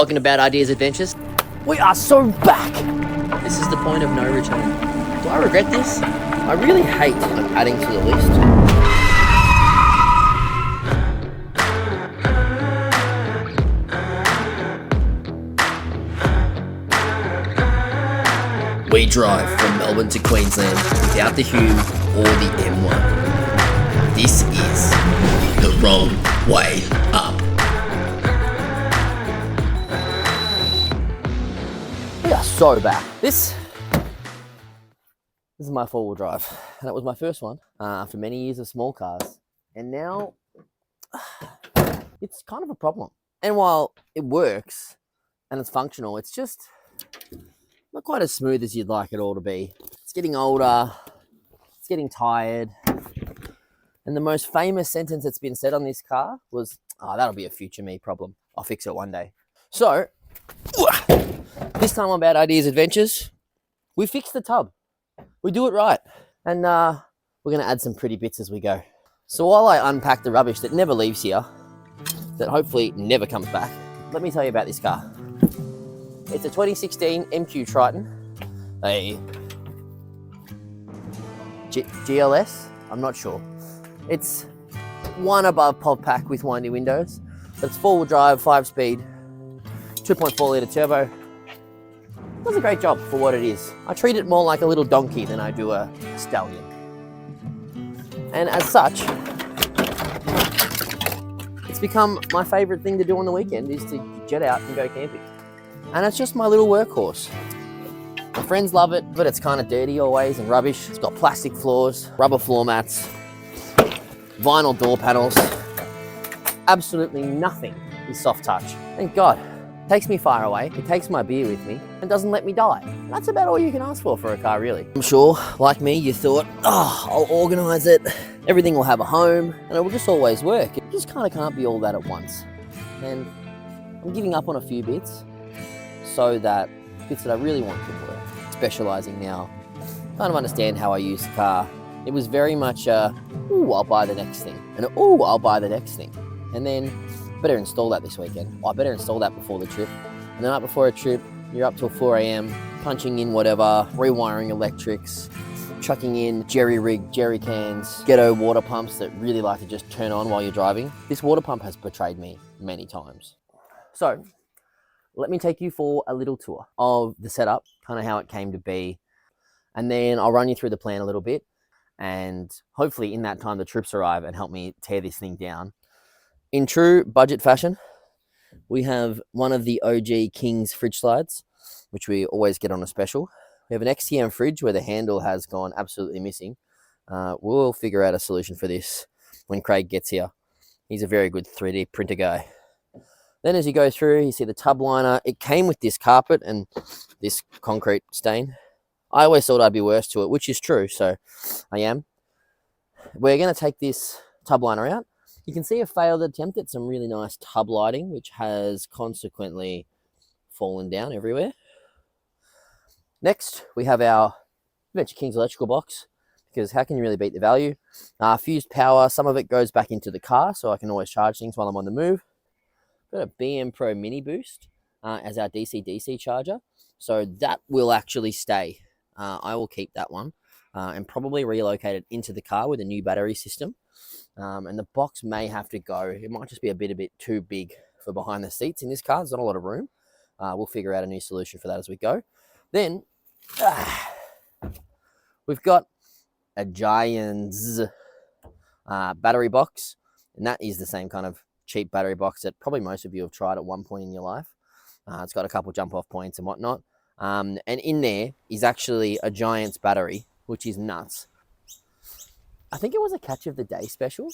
Talking about ideas, adventures. We are so back. This is the point of no return. Do I regret this? I really hate adding to the list. We drive from Melbourne to Queensland without the Hume or the M1. This is the wrong way up. We are so back. This is my four-wheel drive, and it was my first one after many years of small cars, and now it's kind of a problem. And while it works and it's functional, it's just not quite as smooth as you'd like it all to be. It's getting older, it's getting tired, and the most famous sentence that's been said on this car was, "Oh, that'll be a future me problem. I'll fix it one day." So this time on Bad Ideas Adventures, we fix the tub. We do it right. And we're going to add some pretty bits as we go. So while I unpack the rubbish that never leaves here, that hopefully never comes back, let me tell you about this car. It's a 2016 MQ Triton, a GLS, I'm not sure. It's one above pod pack with windy windows, but it's four-wheel drive, 5-speed, 2.4 litre turbo. Does a great job for what it is. I treat it more like a little donkey than I do a stallion. And as such, it's become my favourite thing to do on the weekend is to jet out and go camping. And it's just my little workhorse. My friends love it, but it's kind of dirty always and rubbish. It's got plastic floors, rubber floor mats, vinyl door panels. Absolutely nothing is soft touch. Thank God. Takes me far away, it takes my beer with me, and doesn't let me die. That's about all you can ask for a car, really. I'm sure, like me, you thought, oh, I'll organise it, everything will have a home, and it will just always work. It just kind of can't be all that at once. And I'm giving up on a few bits, so that bits that I really want to work. Specialising now, kind of understand how I use the car. It was very much ooh, I'll buy the next thing, and ooh, I'll buy the next thing. And then, better install that this weekend. I better install that before the trip. And the night before a trip, you're up till 4 a.m, punching in whatever, rewiring electrics, chucking in jerry-rigged jerry cans, ghetto water pumps that really like to just turn on while you're driving. This water pump has betrayed me many times. So, let me take you for a little tour of the setup, kind of how it came to be. And then I'll run you through the plan a little bit. And hopefully in that time, the troops arrive and help me tear this thing down. In true budget fashion, we have one of the OG King's fridge slides, which we always get on a special. We have an XTM fridge where the handle has gone absolutely missing. We'll figure out a solution for this when Craig gets here. He's a very good 3D printer guy. Then as you go through, you see the tub liner. It came with this carpet and this concrete stain. I always thought I'd be worse to it, which is true, so I am. We're going to take this tub liner out. You can see a failed attempt at some really nice tub lighting, which has consequently fallen down everywhere. Next, we have our Adventure Kings electrical box, because how can you really beat the value? Fused power, some of it goes back into the car, so I can always charge things while I'm on the move. Got a BM Pro Mini Boost as our DC-DC charger, so that will actually stay. I will keep that one and probably relocate it into the car with a new battery system. And the box may have to go. It might just be a bit too big for behind the seats in this car. There's not a lot of room. We'll figure out a new solution for that as we go. Then we've got a Giants battery box, and that is the same kind of cheap battery box that probably most of you have tried at one point in your life. It's got a couple jump off points and whatnot. And in there is actually a Giants battery, which is nuts. I think it was a catch of the day special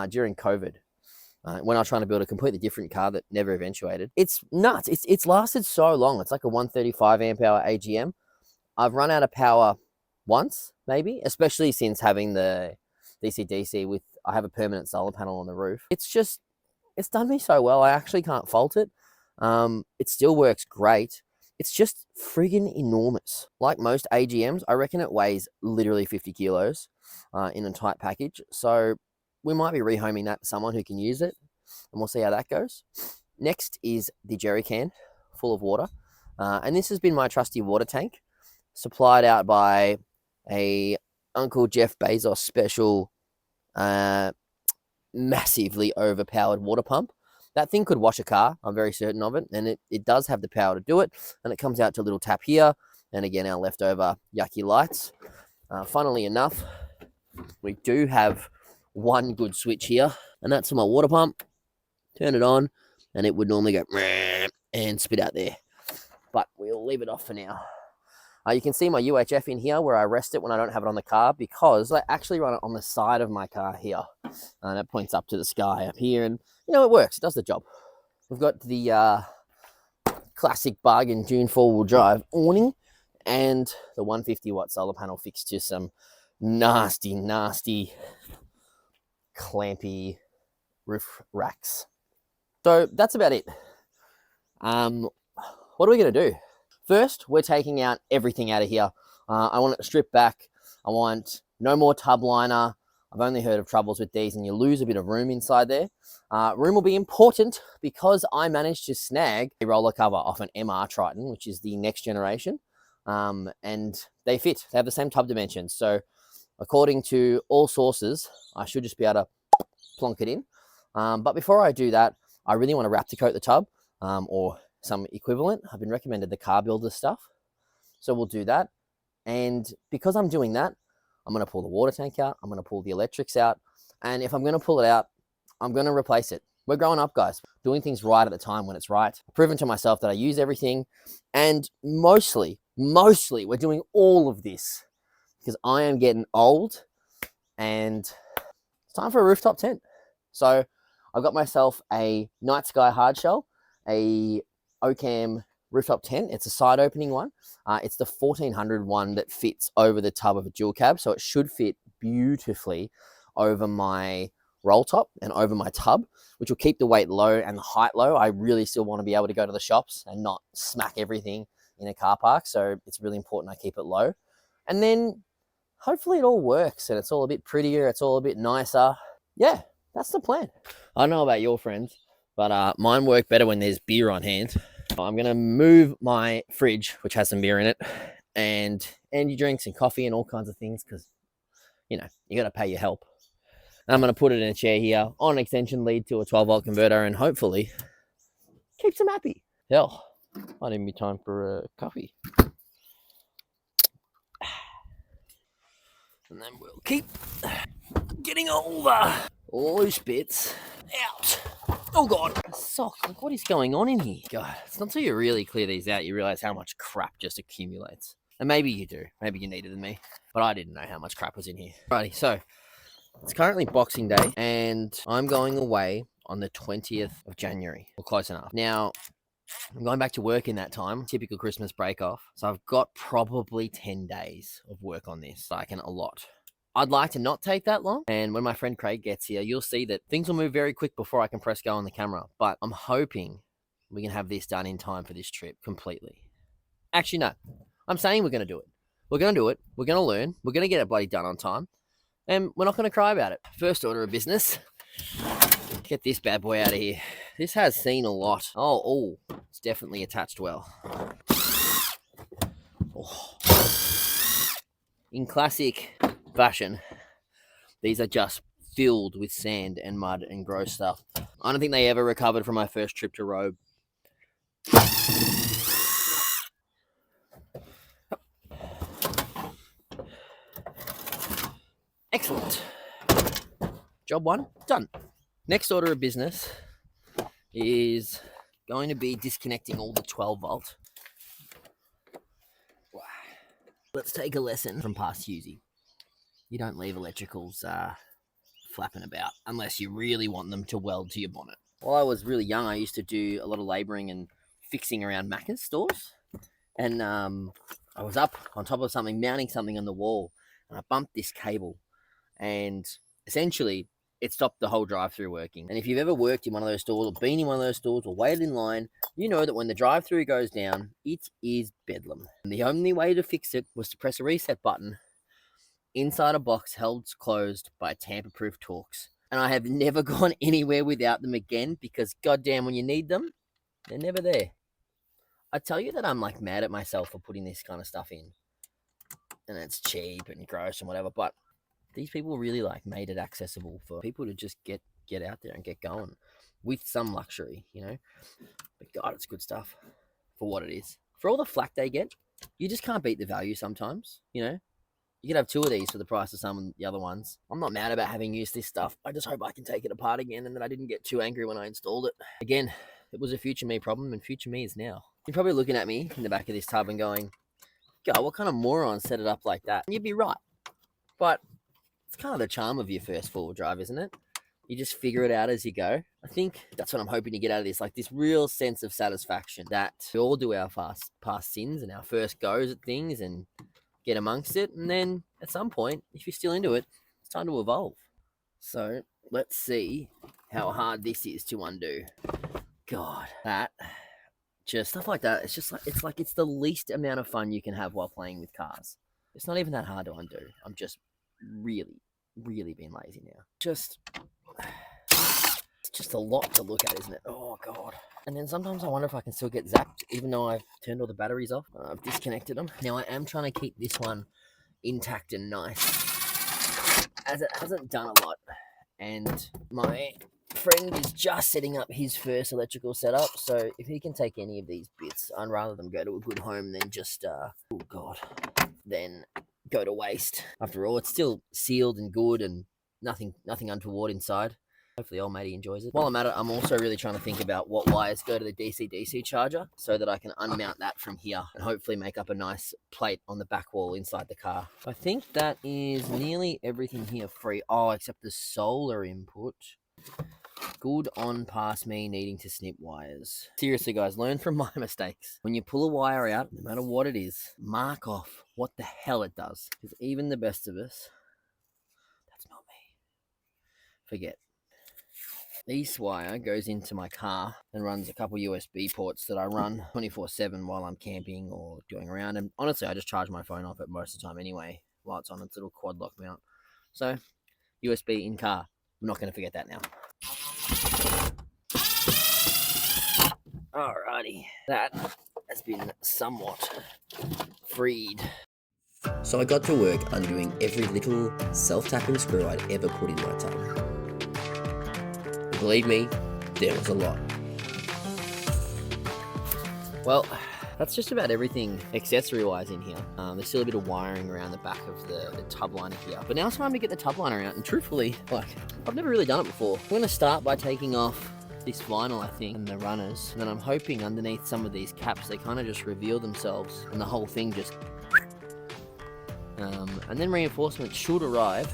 during COVID when I was trying to build a completely different car that never eventuated. It's nuts. It's lasted so long. It's like a 135 amp hour AGM. I've run out of power once, maybe, especially since having the DC-DC with, I have a permanent solar panel on the roof. It's done me so well. I actually can't fault it. It still works great. It's just friggin' enormous. Like most AGMs, I reckon it weighs literally 50 kilos in a tight package. So we might be rehoming that to someone who can use it, and we'll see how that goes. Next is the jerry can full of water. And this has been my trusty water tank, supplied out by a Uncle Jeff Bezos special massively overpowered water pump. That thing could wash a car, I'm very certain of it, and it does have the power to do it, and it comes out to a little tap here, and again, our leftover yucky lights. Funnily enough, we do have one good switch here, and that's for my water pump. Turn it on, and it would normally go and spit out there, but we'll leave it off for now. You can see my UHF in here where I rest it when I don't have it on the car, because I actually run it on the side of my car here. And it points up to the sky up here, and you know, it works, it does the job. We've got the classic bargain June 4-wheel drive awning and the 150 watt solar panel fixed to some nasty clampy roof racks. So that's about it. What are we going to do? First, we're taking out everything out of here. I want it stripped back. I want no more tub liner. I've only heard of troubles with these, and you lose a bit of room inside there. Room will be important because I managed to snag a roller cover off an MR Triton, which is the next generation. And they fit. They have the same tub dimensions. So according to all sources, I should just be able to plonk it in. But before I do that, I really want to wrap to coat the tub, or some equivalent. I've been recommended the car builder stuff, so we'll do that. And because I'm doing that, I'm going to pull the water tank out, I'm going to pull the electrics out, and if I'm going to pull it out, I'm going to replace it. We're growing up, guys, doing things right at the time when it's right. I've proven to myself that I use everything, and mostly we're doing all of this because I am getting old and it's time for a rooftop tent. So I've got myself a Night Sky hardshell, a Ocam rooftop tent. It's a side opening one. It's the 1400 one that fits over the tub of a dual cab, so it should fit beautifully over my roll top and over my tub, which will keep the weight low and the height low. I really still want to be able to go to the shops and not smack everything in a car park, so it's really important I keep it low. And then hopefully it all works and it's all a bit prettier, it's all a bit nicer. Yeah, that's the plan. I don't know about your friends, but mine work better when there's beer on hand. I'm going to move my fridge, which has some beer in it, and energy drinks and coffee and all kinds of things, because, you know, you got to pay your help. And I'm going to put it in a chair here on an extension lead to a 12-volt converter and hopefully keep them happy. Hell, might even be time for a coffee. And then we'll keep getting all the loose bits out. Oh God, a sock. Like, what is going on in here? God, it's not until you really clear these out you realize how much crap just accumulates. And maybe you do. Maybe you needed than me. But I didn't know how much crap was in here. Righty, so it's currently Boxing Day and I'm going away on the 20th of January. Or close enough. Now, I'm going back to work in that time. Typical Christmas break off. So I've got probably 10 days of work on this. So I can allot. I'd like to not take that long, and when my friend Craig gets here, you'll see that things will move very quick before I can press go on the camera, but I'm hoping we can have this done in time for this trip completely. Actually, no. I'm saying we're going to do it. We're going to do it. We're going to learn. We're going to get it bloody done on time, and we're not going to cry about it. First order of business, get this bad boy out of here. This has seen a lot. Oh, it's definitely attached well. Oh. In classic fashion, these are just filled with sand and mud and gross stuff. I don't think they ever recovered from my first trip to Robe. Excellent. Job one, done. Next order of business is going to be disconnecting all the 12 volt. Let's take a lesson from past Husey. You don't leave electricals flapping about unless you really want them to weld to your bonnet. While I was really young, I used to do a lot of labouring and fixing around Macca's stores. And I was up on top of something, mounting something on the wall, and I bumped this cable. And essentially, it stopped the whole drive-through working. And if you've ever worked in one of those stores or been in one of those stores or waited in line, you know that when the drive-through goes down, it is bedlam. And the only way to fix it was to press a reset button inside a box held closed by tamper-proof Torx. And I have never gone anywhere without them again, because goddamn, when you need them, They're never there. I tell you that I'm like mad at myself for putting this kind of stuff in, and it's cheap and gross and whatever, but these people really like made it accessible for people to just get out there and get going with some luxury, you know. But God, it's good stuff for what it is. For all the flack they get, you just can't beat the value sometimes, you know. You could have 2 of these for the price of some of the other ones. I'm not mad about having used this stuff. I just hope I can take it apart again and that I didn't get too angry when I installed it. Again, it was a future me problem, and future me is now. You're probably looking at me in the back of this tub and going, God, what kind of moron set it up like that? And you'd be right. But it's kind of the charm of your first four-wheel drive, isn't it? You just figure it out as you go. I think that's what I'm hoping to get out of this, like this real sense of satisfaction that we all do our past sins and our first goes at things and get amongst it. And then at some point, if you're still into it, it's time to evolve. So let's see how hard this is to undo. God, that, just stuff like that. It's just like, it's the least amount of fun you can have while playing with cars. It's not even that hard to undo. I'm just really being lazy now. It's just a lot to look at, isn't it? Oh God. And then sometimes I wonder if I can still get zapped, even though I've turned all the batteries off. I've disconnected them. Now I am trying to keep this one intact and nice, as it hasn't done a lot. And my friend is just setting up his first electrical setup, so if he can take any of these bits, I'd rather them go to a good home than just oh God, then go to waste. After all, it's still sealed and good and nothing untoward inside. Hopefully old matey enjoys it. While I'm at it, I'm also really trying to think about what wires go to the DC charger so that I can unmount that from here and hopefully make up a nice plate on the back wall inside the car. I think that is nearly everything here free. Oh, except the solar input. Good on past me needing to snip wires. Seriously guys, learn from my mistakes. When you pull a wire out, no matter what it is, mark off what the hell it does. Because even the best of us, that's not me, forget. This wire goes into my car and runs a couple USB ports that I run 24/7 while I'm camping or going around. And honestly, I just charge my phone off it most of the time anyway while it's on its little quad lock mount. So, USB in car. I'm not going to forget that now. Alrighty, that has been somewhat freed. So I got to work undoing every little self-tapping screw I'd ever put in my tub. Believe me, there was a lot. Well, that's just about everything accessory-wise in here. There's still a bit of wiring around the back of the tub liner here. But now it's time to get the tub liner out. And truthfully, like, I've never really done it before. I'm going to start by taking off this vinyl, I think, and the runners. And then I'm hoping underneath some of these caps, they kind of just reveal themselves. And the whole thing just... and then reinforcement should arrive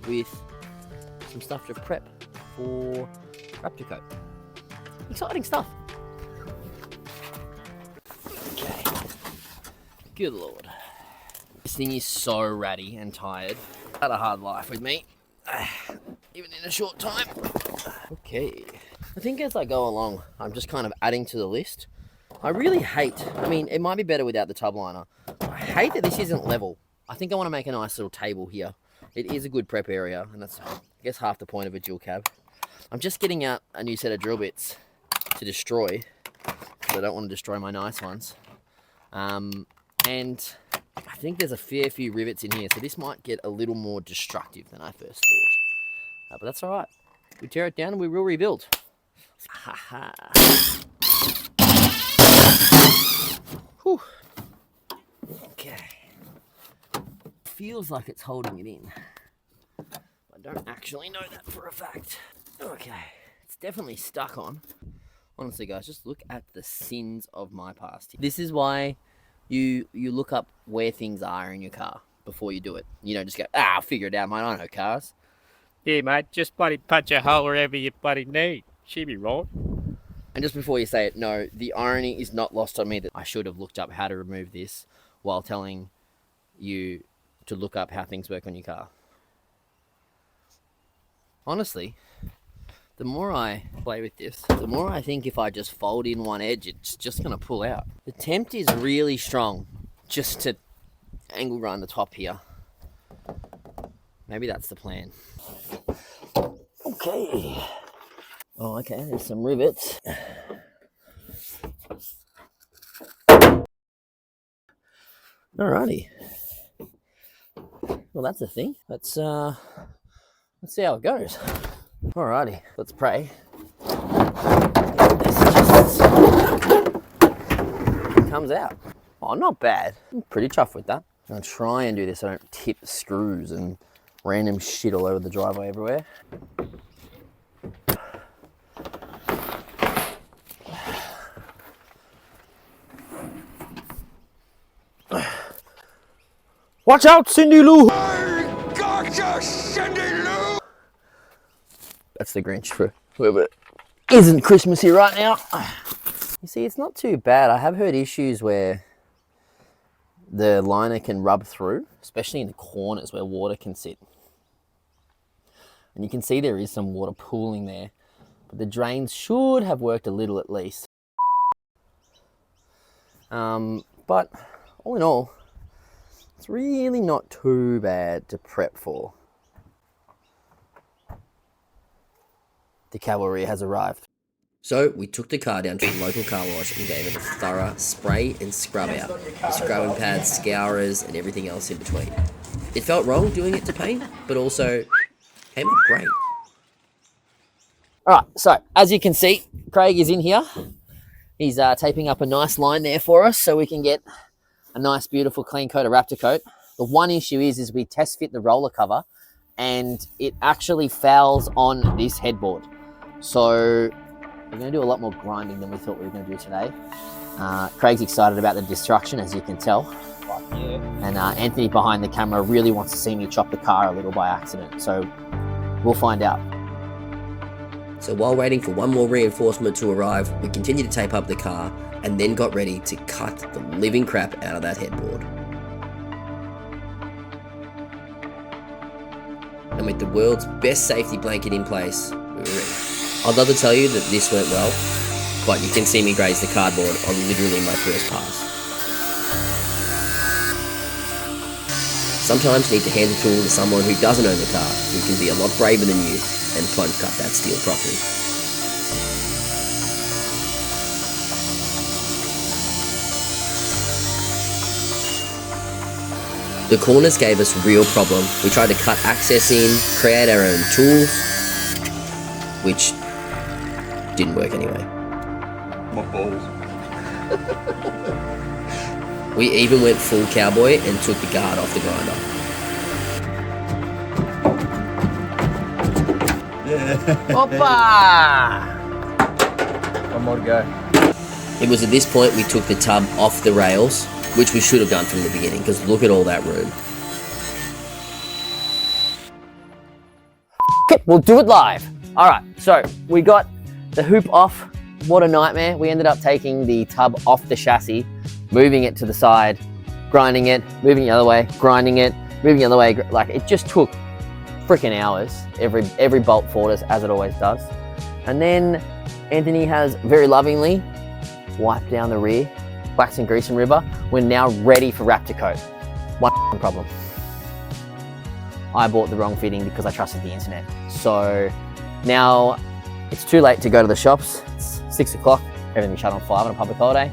with some stuff to prep for Raptor Coat. Exciting stuff. Okay. Good Lord. This thing is so ratty and tired. Had a hard life with me, even in a short time. Okay. I think as I go along, I'm just kind of adding to the list. I really hate, I mean, it might be better without the tub liner. I hate that this isn't level. I think I want to make a nice little table here. It is a good prep area, and that's, I guess, half the point of a dual cab. I'm just getting out a new set of drill bits to destroy, because I don't want to destroy my nice ones. And I think there's a fair few rivets in here, so this might get a little more destructive than I first thought. But that's all right. We tear it down and we will rebuild. Ha Whew. Okay. Feels like it's holding it in. I don't actually know that for a fact. Okay, it's definitely stuck on. Honestly, guys, just look at the sins of my past. This is why you look up where things are in your car before you do it. You don't just go, I'll figure it out, mate. I know cars. Yeah, mate, just bloody punch a hole wherever you bloody need. She'll be right. And just before you say it, no, the irony is not lost on me that I should have looked up how to remove this while telling you to look up how things work on your car. Honestly, the more I play with this, the more I think if I just fold in one edge, it's just going to pull out. The tempt is really strong just to angle grind the top here. Maybe that's the plan. Okay. Oh, okay, there's some rivets. Alrighty. Well, that's the thing. Let's see how it goes. Alrighty, let's pray. This just comes out. Oh, not bad. I'm pretty chuffed with that. I'm gonna try and do this so I don't tip screws and random shit all over the driveway everywhere. Watch out, Cindy Lou! I gotcha, Cindy Lou! That's the Grinch for whoever isn't Christmassy right now. You see, it's not too bad. I have heard issues where the liner can rub through, especially in the corners where water can sit. And you can see there is some water pooling there, but the drains should have worked a little at least. But all in all, it's really not too bad to prep for. The cavalry has arrived. So we took the car down to the local car wash and gave it a thorough spray and scrub out. The scrubbing pads, scourers and everything else in between. It felt wrong doing it to paint, but also came up great. Alright, so as you can see, Craig is in here. He's taping up a nice line there for us so we can get a nice beautiful clean coat of Raptor coat. The one issue is we test fit the roller cover and it actually fouls on this headboard. So we're going to do a lot more grinding than we thought we were going to do today. Craig's excited about the destruction, as you can tell. Yeah. And Anthony behind the camera really wants to see me chop the car a little by accident. So we'll find out. So while waiting for one more reinforcement to arrive, we continued to tape up the car and then got ready to cut the living crap out of that headboard. And with the world's best safety blanket in place, we were ready. I'd love to tell you that this went well, but you can see me graze the cardboard on literally my first pass. Sometimes you need to hand the tool to someone who doesn't own the car, who can be a lot braver than you and plunge cut that steel properly. The corners gave us a real problem. We tried to cut access in, create our own tools, which didn't work anyway. My balls. We even went full cowboy and took the guard off the grinder. Hoppa! One more to go. It was at this point we took the tub off the rails, which we should have done from the beginning, because look at all that room. Okay, we'll do it live. All right, so we got the hoop off. What a nightmare. We ended up taking the tub off the chassis, moving it to the side, grinding it, moving the other way, grinding it, moving the other way. Like, it just took freaking hours. Every bolt fought us, as it always does. And then Anthony has very lovingly wiped down the rear, wax and grease and river. We're now ready for Raptor coat. One problem. I bought the wrong fitting because I trusted the internet. So now it's too late to go to the shops. It's 6 o'clock, everything shut on 5 on a public holiday.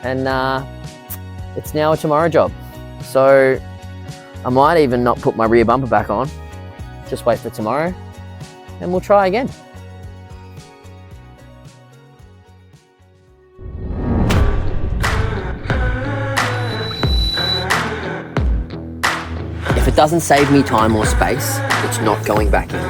And it's now a tomorrow job. So I might even not put my rear bumper back on. Just wait for tomorrow and we'll try again. If it doesn't save me time or space, it's not going back in.